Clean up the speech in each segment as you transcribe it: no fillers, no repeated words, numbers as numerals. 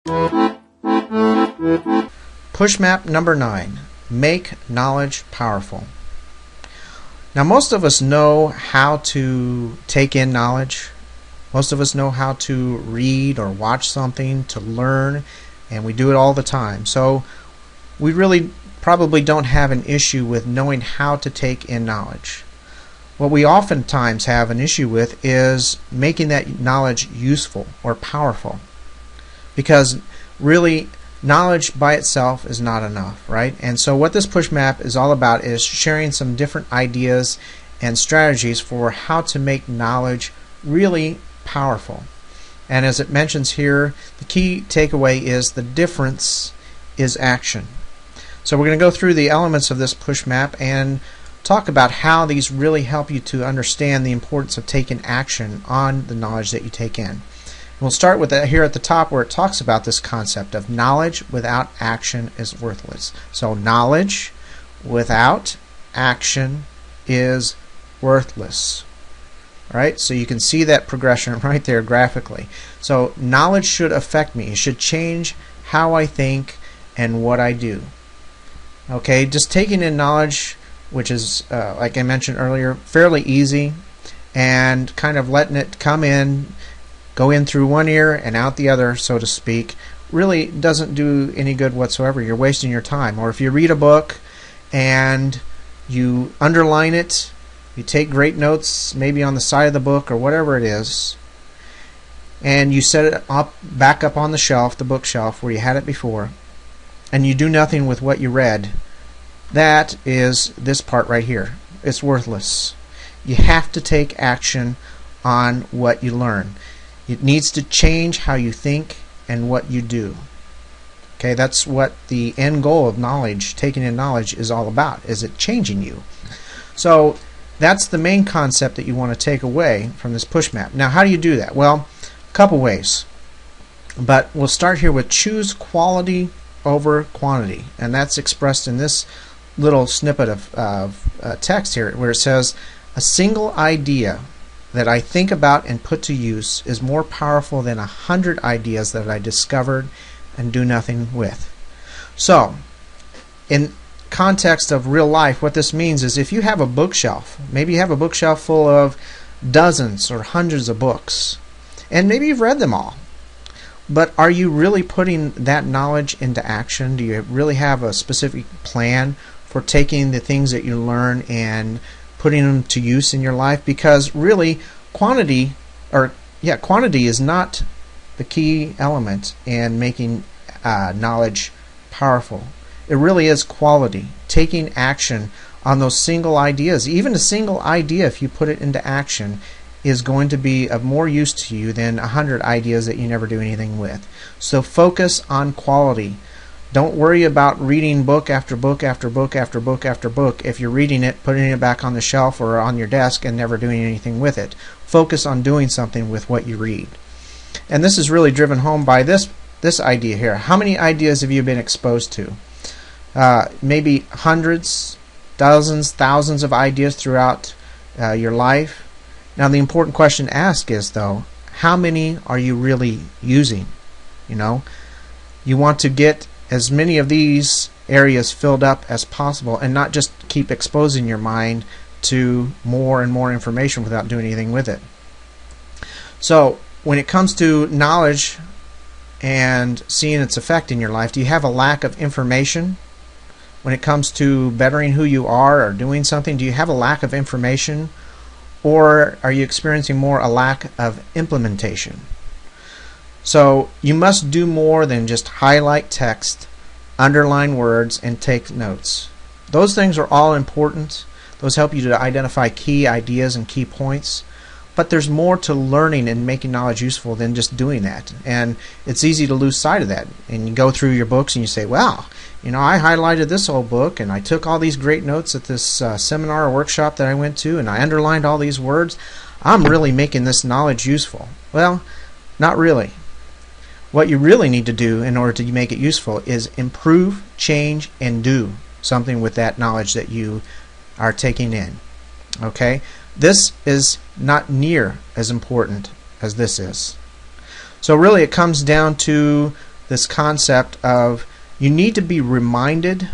PushMap number 9. Make knowledge powerful. Now most of us know how to take in knowledge. Most of us know how to read or watch something, to learn, and we do it all the time. So we really probably don't have an issue with knowing how to take in knowledge. What we oftentimes have an issue with is making that knowledge useful or powerful. Because really, knowledge by itself is not enough, right? And so what this push map is all about is sharing some different ideas and strategies for how to make knowledge really powerful. And as it mentions here, the key takeaway is the difference is action. So we're going to go through the elements of this push map and talk about how these really help you to understand the importance of taking action on the knowledge that you take in. We'll start with here at the top where it talks about this concept of knowledge without action is worthless. So knowledge without action is worthless. All right, so you can see that progression right there graphically. So knowledge should affect me. It should change how I think and what I do. Okay, just taking in knowledge, which is, like I mentioned earlier, fairly easy, and kind of letting it come in, go in through one ear and out the other, so to speak, really doesn't do any good whatsoever. You're wasting your time. Or if you read a book and you underline it, you take great notes maybe on the side of the book or whatever it is, and you set it up back up on the shelf, the bookshelf where you had it before, and you do nothing with what you read, that is this part right here. It's worthless. You have to take action on what you learn. It needs to change how you think and what you do. Okay, that's what the end goal of knowledge, taking in knowledge, is all about, is it changing you. So that's the main concept that you want to take away from this push map. Now how do you do that? Well, a couple ways. But we'll start here with choose quality over quantity. And that's expressed in this little snippet of text here where it says, a single idea that I think about and put to use is more powerful than 100 ideas that I discovered and do nothing with. So, in context of real life, what this means is if you have a bookshelf, maybe you have a bookshelf full of dozens or hundreds of books, and maybe you've read them all, but are you really putting that knowledge into action? Do you really have a specific plan for taking the things that you learn and putting them to use in your life? Because really quantity is not the key element in making knowledge powerful. It really is quality, taking action on those single ideas. Even a single idea, if you put it into action, is going to be of more use to you than 100 ideas that you never do anything with. So focus on quality. Don't worry about reading book after book after book after book after book. If you're reading it, putting it back on the shelf or on your desk and never doing anything with it. Focus on doing something with what you read. And this is really driven home by this idea here. How many ideas have you been exposed to? Maybe hundreds, dozens, thousands of ideas throughout your life. Now the important question to ask is, though, how many are you really using? You know, you want to get as many of these areas filled up as possible and not just keep exposing your mind to more and more information without doing anything with it. So when it comes to knowledge and seeing its effect in your life, do you have a lack of information? When it comes to bettering who you are or doing something, do you have a lack of information? Or are you experiencing more a lack of implementation? So you must do more than just highlight text, underline words, and take notes. Those things are all important. Those help you to identify key ideas and key points. But there's more to learning and making knowledge useful than just doing that. And it's easy to lose sight of that. And you go through your books and you say, wow, you know, I highlighted this whole book and I took all these great notes at this seminar or workshop that I went to, and I underlined all these words. I'm really making this knowledge useful. Well, not really. What you really need to do in order to make it useful is improve, change, and do something with that knowledge that you are taking in. Okay? This is not near as important as this is. So really it comes down to this concept of you need to be reminded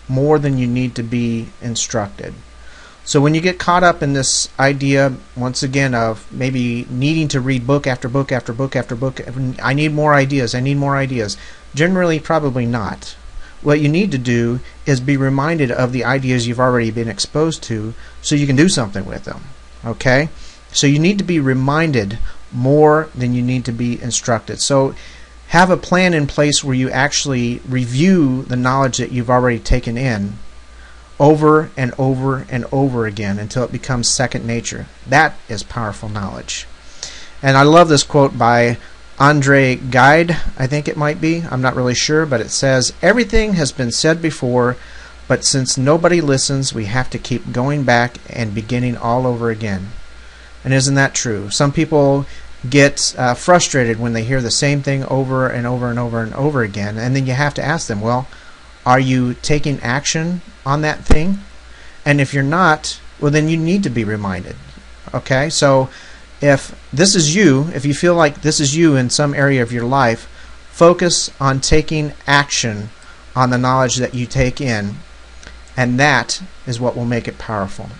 more than you need to be instructed. So when you get caught up in this idea, once again, of maybe needing to read book after book after book after book, I need more ideas, I need more ideas. Generally, probably not. What you need to do is be reminded of the ideas you've already been exposed to so you can do something with them. Okay? So you need to be reminded more than you need to be instructed. So have a plan in place where you actually review the knowledge that you've already taken in over and over and over again until it becomes second nature. That is powerful knowledge. And I love this quote by Andre Gide, I think it might be. I'm not really sure, but it says, "Everything has been said before, but since nobody listens, we have to keep going back and beginning all over again." And isn't that true? Some people get frustrated when they hear the same thing over and over and over and over again, and then you have to ask them, well, are you taking action on that thing? And if you're not, well, then you need to be reminded. Okay, so if this is you, if you feel like this is you in some area of your life, focus on taking action on the knowledge that you take in, and that is what will make it powerful.